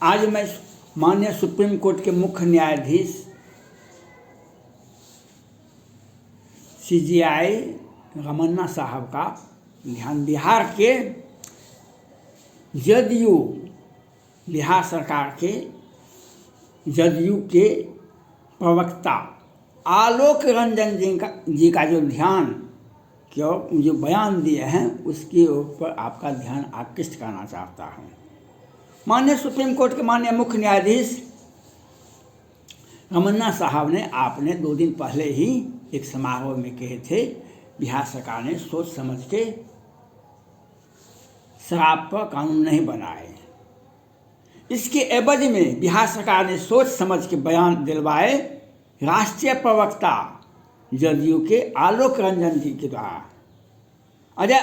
आज मैं माननीय सुप्रीम कोर्ट के मुख्य न्यायाधीश CJI रमन्ना साहब का ध्यान बिहार के जदयू, बिहार सरकार के जदयू के प्रवक्ता आलोक रंजन जी का जो ध्यान क्यों जो बयान दिए हैं उसके ऊपर आपका ध्यान आकृष्ट करना चाहता हूँ। माननीय सुप्रीम कोर्ट के माननीय मुख्य न्यायाधीश रमन्ना साहब ने आपने 2 दिन पहले ही एक समारोह में कहे थे बिहार सरकार ने सोच समझ के शराब पर कानून नहीं बनाए। इसके एवज में बिहार सरकार ने सोच समझ के बयान दिलवाए राष्ट्रीय प्रवक्ता जदयू के आलोक रंजन जी के द्वारा, अजय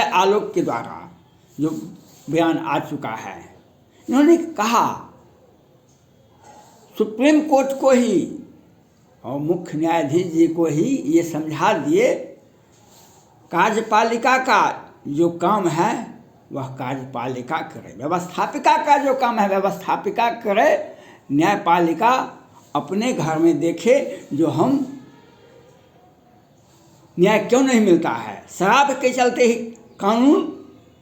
आलोक के द्वारा जो बयान आ चुका है। इन्होंने कहा सुप्रीम कोर्ट को ही और मुख्य न्यायाधीश जी को ही ये समझा दिए कार्यपालिका का जो काम है वह कार्यपालिका करे, व्यवस्थापिका का जो काम है व्यवस्थापिका करे, न्यायपालिका अपने घर में देखे जो हम न्याय क्यों नहीं मिलता है, शराब के चलते ही कानून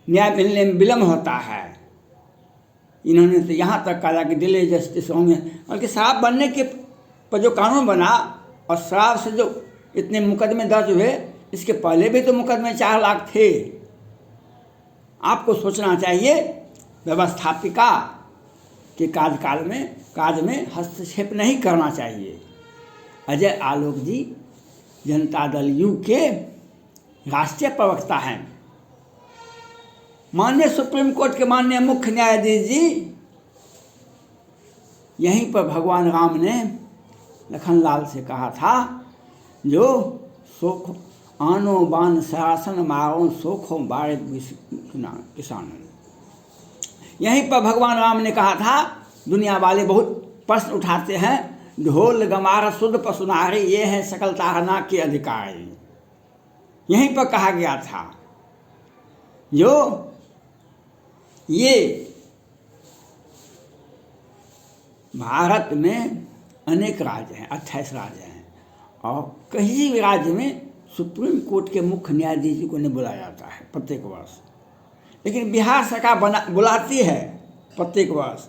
न्याय मिलने में विलम्ब होता है। इन्होंने तो यहाँ तक कहा कि डिले जस्टिस होंगे, बल्कि शराब बनने के पर जो कानून बना और शराब से जो इतने मुकदमे दर्ज हुए, इसके पहले भी तो मुकदमे 4 लाख थे। आपको सोचना चाहिए, व्यवस्थापिका के कार्य में हस्तक्षेप नहीं करना चाहिए। अजय आलोक जी जनता दल यू के राष्ट्रीय प्रवक्ता हैं। माननीय सुप्रीम कोर्ट के माननीय मुख्य न्यायाधीश जी, यहीं पर भगवान राम ने लखनलाल से कहा था जो सोख आनो बान शासन मारो सोखो बारे किसान। यहीं पर भगवान राम ने कहा था, दुनिया वाले बहुत प्रश्न उठाते हैं, ढोल गमार शुद्ध पसुनारे ये है सकल तारना के अधिकारी। यहीं पर कहा गया था जो ये भारत में अनेक राज्य हैं, 28 राज्य हैं, और कहीं भी राज्य में सुप्रीम कोर्ट के मुख्य न्यायाधीश जी को नहीं बुलाया जाता है प्रत्येक वर्ष, लेकिन बिहार सरकार बुलाती है प्रत्येक वर्ष।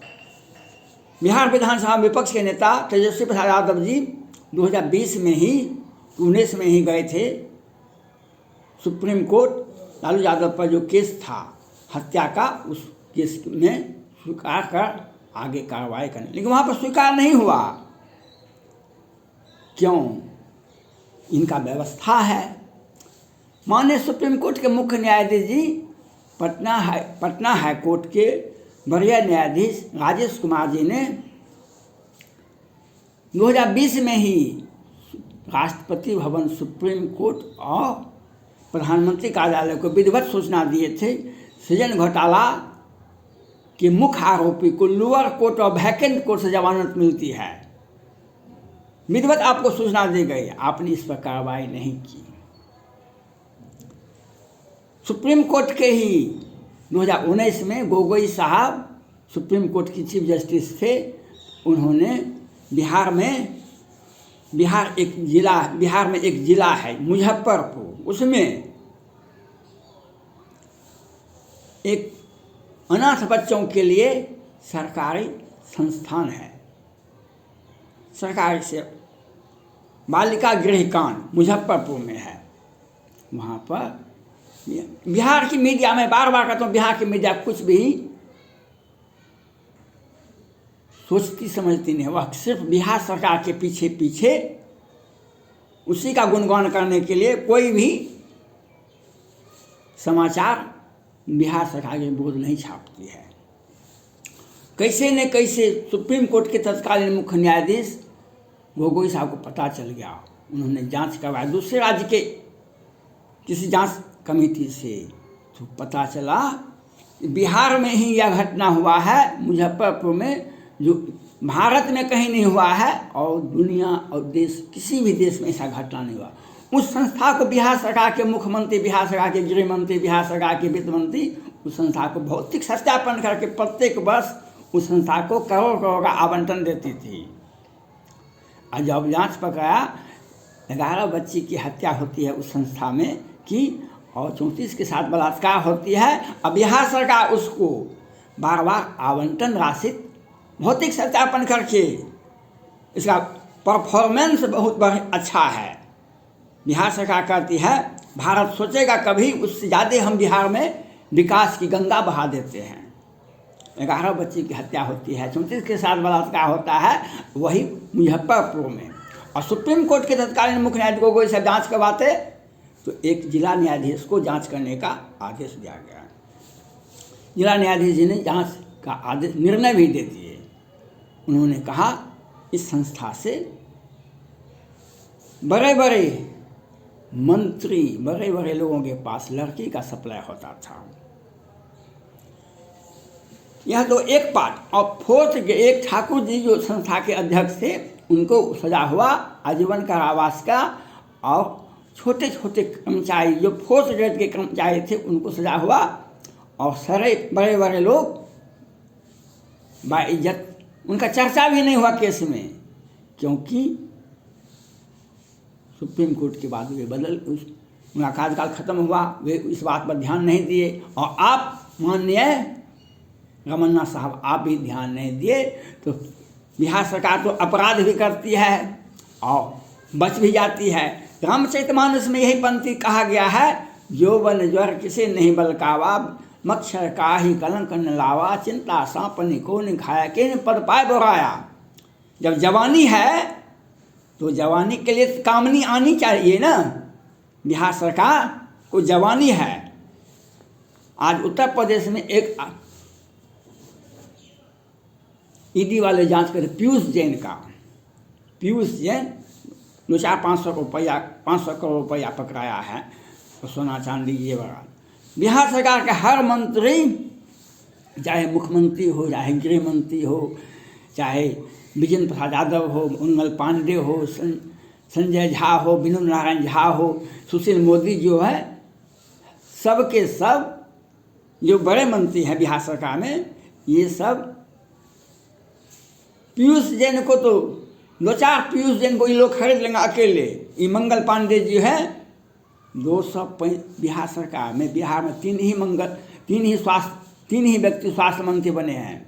बिहार विधानसभा विपक्ष के नेता तेजस्वी प्रसाद यादव जी 2020 में ही 19 में ही गए थे सुप्रीम कोर्ट। लालू यादव पर जो केस था हत्या का, उस केस में स्वीकार कर आगे कार्रवाई करने, लेकिन वहाँ पर स्वीकार नहीं हुआ। क्यों? इनका व्यवस्था है। माननीय सुप्रीम कोर्ट के मुख्य न्यायाधीश जी पटना हाई कोर्ट के वरीय न्यायाधीश राजेश कुमार जी ने 2020 में ही राष्ट्रपति भवन, सुप्रीम कोर्ट और प्रधानमंत्री कार्यालय को विधिवत सूचना दिए थे सृजन घोटाला के मुख्य आरोपी को लोअर कोर्ट और वैकेंट कोर्ट से जमानत मिलती है। विधिवत आपको सूचना दी गई, आपने इस पर कार्रवाई नहीं की। सुप्रीम कोर्ट के ही 2019 में गोगोई साहब सुप्रीम कोर्ट की चीफ जस्टिस थे। उन्होंने बिहार में एक जिला है मुजफ्फरपुर, उसमें एक अनाथ बच्चों के लिए सरकारी संस्थान है, सरकारी से बालिका गृह कांड मुजफ्फरपुर में है। वहाँ पर बिहार की मीडिया, मैं बार बार कहता हूँ, बिहार की मीडिया कुछ भी सोचती समझती नहीं, वह सिर्फ बिहार सरकार के पीछे उसी का गुणगान करने के लिए कोई भी समाचार बिहार सरकार के विरोध नहीं छापती है। कैसे न कैसे सुप्रीम कोर्ट के तत्कालीन मुख्य न्यायाधीश गोगोई साहब को पता चल गया, उन्होंने जांच करवाया दूसरे राज्य के किसी जांच कमेटी से, तो पता चला बिहार में ही यह घटना हुआ है, मुजफ्फरपुर में, जो भारत में कहीं नहीं हुआ है और दुनिया और देश किसी भी देश में ऐसा घटना नहीं हुआ। उस संस्था को बिहार सरकार के मुख्यमंत्री, बिहार सरकार के गृह मंत्री, बिहार सरकार के वित्त मंत्री उस संस्था को भौतिक सत्यापन करके प्रत्येक वर्ष उस संस्था को करोड़ करोड़ का आवंटन देती थी। और जब जांच पकड़ा 11 बच्ची की हत्या होती है उस संस्था में की, और 34 के साथ बलात्कार होती है। अब बिहार सरकार उसको बार बार आवंटन राशि भौतिक सत्यापन करके इसका परफॉर्मेंस बहुत अच्छा है। बिहार सरकार कहती है भारत सोचेगा कभी उससे ज़्यादा हम बिहार में विकास की गंगा बहा देते हैं। 11 बच्ची की हत्या होती है, 34 के साथ बलात्कार होता है, वही मुजफ्फरपुर में। और सुप्रीम कोर्ट के तत्कालीन मुख्य न्यायाधीश को इसे जांच करवाते तो एक जिला न्यायाधीश को जांच करने का आदेश दिया गया। जिला न्यायाधीश जी ने जांच का आदेश निर्णय भी दे दिए। उन्होंने कहा इस संस्था से बड़े बड़े मंत्री, बड़े बड़े लोगों के पास लड़की का सप्लाई होता था। यह तो एक पार्ट। और फोर्थ के एक ठाकुर जी जो संस्था के अध्यक्ष थे, उनको सजा हुआ आजीवन कारावास का। और छोटे छोटे कर्मचारी जो फोर्थ ग्रेड के कर्मचारी थे उनको सजा हुआ। और सारे बड़े बड़े लोग बाइज्जत, उनका चर्चा भी नहीं हुआ केस में, क्योंकि सुप्रीम कोर्ट के बाद वे उनका कार्यकाल खत्म हुआ, वे इस बात पर ध्यान नहीं दिए। और आप माननीय रमन्ना साहब आप भी ध्यान नहीं दिए, तो बिहार सरकार तो अपराध भी करती है और बच भी जाती है। रामचरितमानस में यही पंक्ति कहा गया है, जो बन ज्वर किसे नहीं बलकावा, मच्छर का ही कलंक न लावा, चिंता सांपनी को नहीं खाया के ने पद पाए बोराया। जब जवानी है तो जवानी के लिए कामनी आनी चाहिए ना। बिहार सरकार को जवानी है। आज उत्तर प्रदेश में एक ईडी वाले जांच करे पीयूष जैन का। पीयूष जैन 200-500 रुपया 500 करोड़ रुपया पकड़ाया है, तो सोना चांदी ये बड़ा। बिहार सरकार के हर मंत्री, चाहे मुख्यमंत्री हो, चाहे गृह मंत्री हो, चाहे विजेंद्र प्रसाद यादव हो, मंगल पांडे हो, संजय झा हो, विनोद नारायण झा हो, सुशील मोदी जो है, सब के सब जो बड़े मंत्री हैं बिहार सरकार में, ये सब पीयूष जैन को तो 2-4 पीयूष जैन को ये लोग खरीद लेंगे अकेले। ये मंगल पांडे जी है 250। बिहार सरकार में बिहार में तीन ही व्यक्ति स्वास्थ्य मंत्री बने हैं,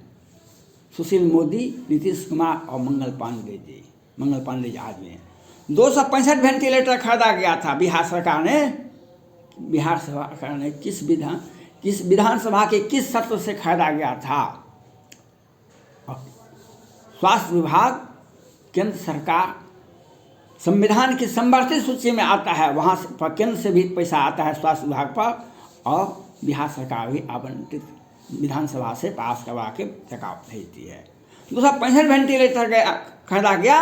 सुशील मोदी, नीतीश कुमार और मंगल पांडे जी। मंगल पांडे जी आज में 265 वेंटिलेटर खरीदा गया था बिहार सरकार ने। बिहार सरकार ने किस विधानसभा के किस सत्र से खरीदा गया था? स्वास्थ्य विभाग केंद्र सरकार संविधान की संवर्धित सूची में आता है, वहाँ पर केंद्र से भी पैसा आता है स्वास्थ्य विभाग पर, और बिहार सरकार भी आवंटित विधानसभा से पास करवा के टका भेजती है। 265 वेंटिलेटर खरीदा गया।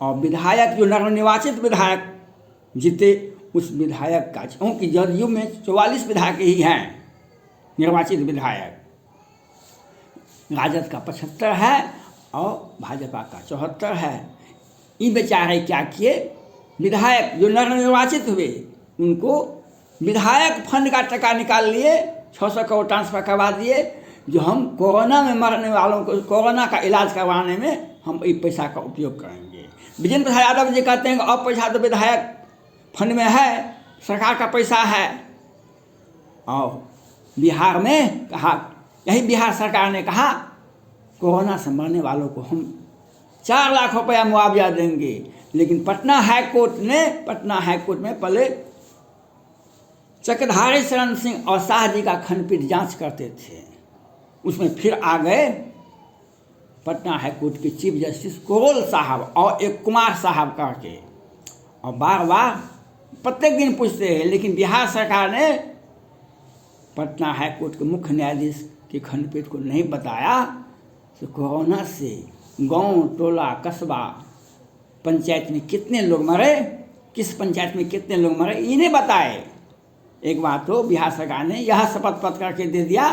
और विधायक जो नवनिर्वाचित विधायक जीते, उस विधायक का, क्योंकि जदयू में 44 विधायक ही हैं निर्वाचित विधायक, राजद का 75 है और भाजपा का 74 है। इन बेचारे क्या किए, विधायक जो नवनिर्वाचित हुए उनको विधायक फंड का टका निकाल लिए, 600 करोड़ ट्रांसफर करवा दिए, जो हम कोरोना में मरने वालों को कोरोना का इलाज करवाने में हम इस पैसा का उपयोग करेंगे। विजेंद्र प्रसाद यादव जी कहते हैं कि अब पैसा तो विधायक फंड में है, सरकार का पैसा है। और बिहार में कहा, यही बिहार सरकार ने कहा कोरोना से मरने वालों को हम 4 लाख रुपया मुआवजा देंगे। लेकिन पटना हाई कोर्ट में पहले चक्रधारी शरण सिंह और शाह जी का खंडपीठ जांच करते थे, उसमें फिर आ गए पटना हाई कोर्ट के चीफ जस्टिस कोरोल साहब और एक कुमार साहब करके, और बार बार प्रत्येक दिन पूछते हैं। लेकिन बिहार सरकार ने पटना हाई कोर्ट के मुख्य न्यायाधीश के खंडपीठ को नहीं बताया तो कोरोना से गांव, टोला, कस्बा, पंचायत में कितने लोग मरे, किस पंचायत में कितने लोग मरे, इन्हें बताए। एक बार तो बिहार सरकार ने यह शपथ पत्र करके दे दिया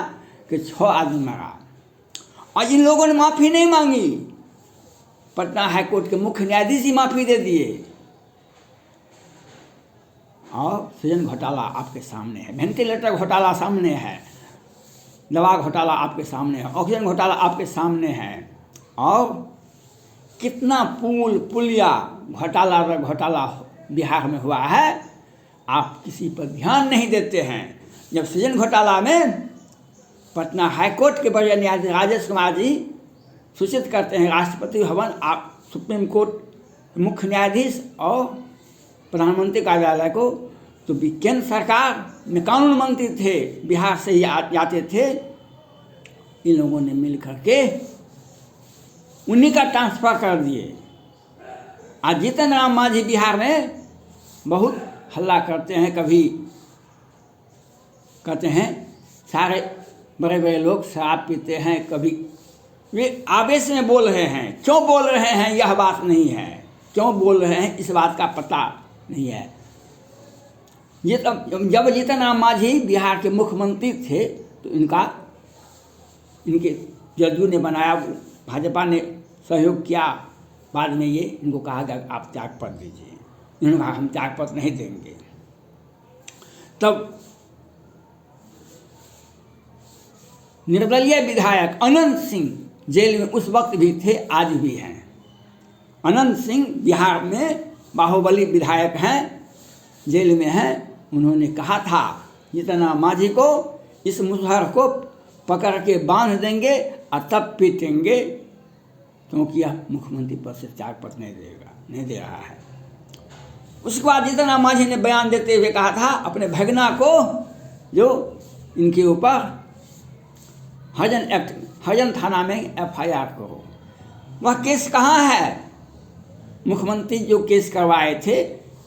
कि 6 आदमी मरा, और इन लोगों ने माफ़ी नहीं मांगी। पटना हाई कोर्ट के मुख्य न्यायाधीश ही माफ़ी दे दिए। और सृजन घोटाला आपके सामने है, वेंटिलेटर घोटाला सामने है, दवा घोटाला आपके सामने है, ऑक्सीजन घोटाला आपके सामने है, और कितना पुल पुलिया घोटाला बिहार में हुआ है, आप किसी पर ध्यान नहीं देते हैं। जब सृजन घोटाला में पटना हाईकोर्ट के बड़े न्यायाधीश राजेश कुमार जी सूचित करते हैं राष्ट्रपति भवन, आप सुप्रीम कोर्ट मुख्य न्यायाधीश और प्रधानमंत्री कार्यालय को, तो केंद्र सरकार में कानून मंत्री थे, बिहार से ही जाते थे, इन लोगों ने मिल करके उन्हीं का ट्रांसफ़र कर दिए। आज जीतन राम मांझी बिहार में बहुत हल्ला करते हैं, कभी कहते हैं सारे बड़े बड़े लोग शराब पीते हैं, कभी वे आवेश में बोल रहे हैं। क्यों बोल रहे हैं यह बात नहीं है, क्यों बोल रहे हैं इस बात का पता नहीं है। ये तब जब जीतन राम मांझी बिहार के मुख्यमंत्री थे तो इनके जदयू ने बनाया, भाजपा ने सहयोग किया, बाद में ये इनको कहा गया आप त्यागपत्र दीजिए, इन्होंने कहा हम त्यागपत्र नहीं देंगे। तब निर्दलीय विधायक अनंत सिंह जेल में उस वक्त भी थे, आज भी हैं। अनंत सिंह बिहार में बाहुबली विधायक हैं, जेल में हैं। उन्होंने कहा था जीतन राम मांझी को इस मुसहर को पकड़ के बांध देंगे और तब पीटेंगे, क्योंकि यह मुख्यमंत्री पद से त्यागपत्र नहीं दे रहा है। उसके बाद जीतन राम मांझी ने बयान देते हुए कहा था अपने भगना को, जो इनके ऊपर हरिजन थाना में FIR करो। वह केस कहाँ है? मुख्यमंत्री जो केस करवाए थे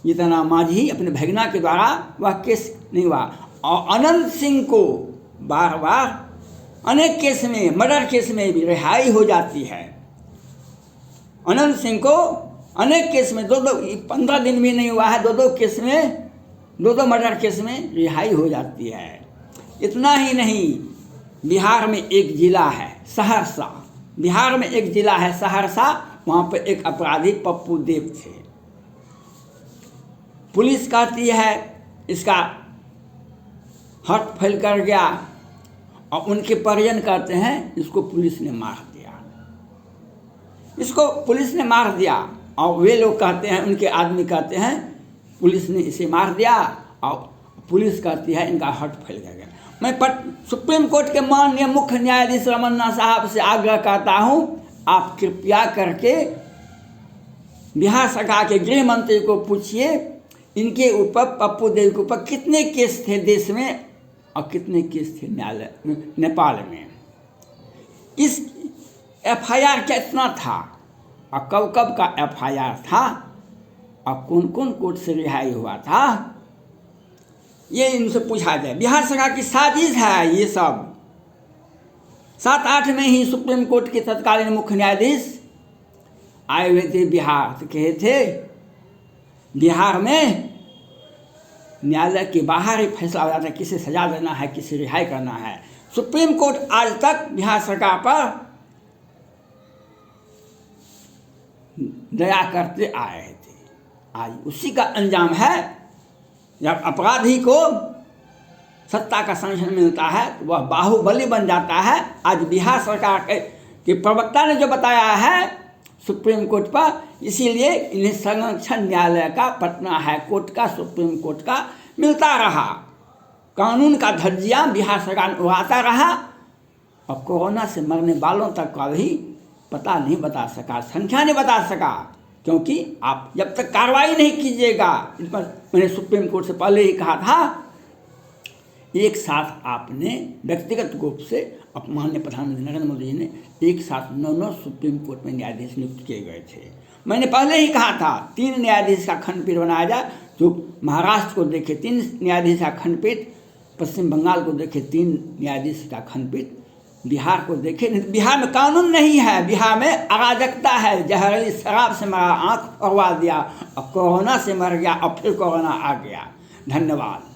जीतन राम मांझी अपने भगना के द्वारा, वह केस नहीं हुआ। और अनंत सिंह को बार बार अनेक केस में, मर्डर केस में भी रिहाई हो जाती है। अनंत सिंह को अनेक केस में 15 दिन भी नहीं हुआ है, दो केस में, दो मर्डर केस में रिहाई हो जाती है। इतना ही नहीं, बिहार में एक जिला है सहरसा, बिहार में एक जिला है सहरसा, वहाँ पर एक अपराधी पप्पू देव थे। पुलिस कहती है इसका हार्ट फेल कर गया, और उनके परिजन कहते हैं इसको पुलिस ने मार दिया, इसको पुलिस ने मार दिया। और वे लोग कहते हैं, उनके आदमी कहते हैं पुलिस ने इसे मार दिया, और पुलिस कहती है इनका हार्ट फेल कर गया। मैं सुप्रीम कोर्ट के माननीय मुख्य न्यायाधीश रमन्ना साहब से आग्रह करता हूँ, आप कृपया करके बिहार सरकार के गृह मंत्री को पूछिए इनके ऊपर, पप्पू देव के ऊपर कितने केस थे देश में और कितने केस थे न्यायालय नेपाल में, इस FIR कितना था और कब कब का FIR था और कौन कौन कोर्ट से रिहाई हुआ था, ये इनसे पूछा जाए। बिहार सरकार की साजिश है ये सब। 7-8 में ही सुप्रीम कोर्ट के तत्कालीन मुख्य न्यायाधीश आए हुए थे बिहार, तो कहे थे बिहार में न्यायालय के बाहर ही फैसला हो जाता है, किसे सजा देना है, किसे रिहाई करना है। सुप्रीम कोर्ट आज तक बिहार सरकार पर दया करते आए थे, आज उसी का अंजाम है। जब अपराधी को सत्ता का संरक्षण मिलता है तो वह बाहुबली बन जाता है। आज बिहार सरकार के प्रवक्ता ने जो बताया है सुप्रीम कोर्ट पर, इसीलिए इन्हें संरक्षण न्यायालय का, पटना हाई कोर्ट का, सुप्रीम कोर्ट का मिलता रहा। कानून का धज्जियाँ बिहार सरकार उड़ाता रहा, और कोरोना से मरने वालों तक का भी पता नहीं बता सका, संख्या नहीं बता सका, क्योंकि आप जब तक कार्रवाई नहीं कीजिएगा, इस पर मैंने सुप्रीम कोर्ट से पहले ही कहा था, एक साथ आपने व्यक्तिगत रूप से माननीय प्रधानमंत्री नरेंद्र मोदी जी ने एक साथ 9 सुप्रीम कोर्ट में न्यायाधीश नियुक्त किए गए थे। मैंने पहले ही कहा था 3 न्यायाधीश का खंडपीठ बनाया जाए, जो महाराष्ट्र को देखे 3 न्यायाधीश का खंडपीठ, पश्चिम बंगाल को देखे 3 न्यायाधीश का खंडपीठ, बिहार को देखे। बिहार में कानून नहीं है, बिहार में अराजकता है। जहरीली शराब से मरा, आँख उड़वा दिया, और कोरोना से मर गया, और फिर कोरोना आ गया। धन्यवाद।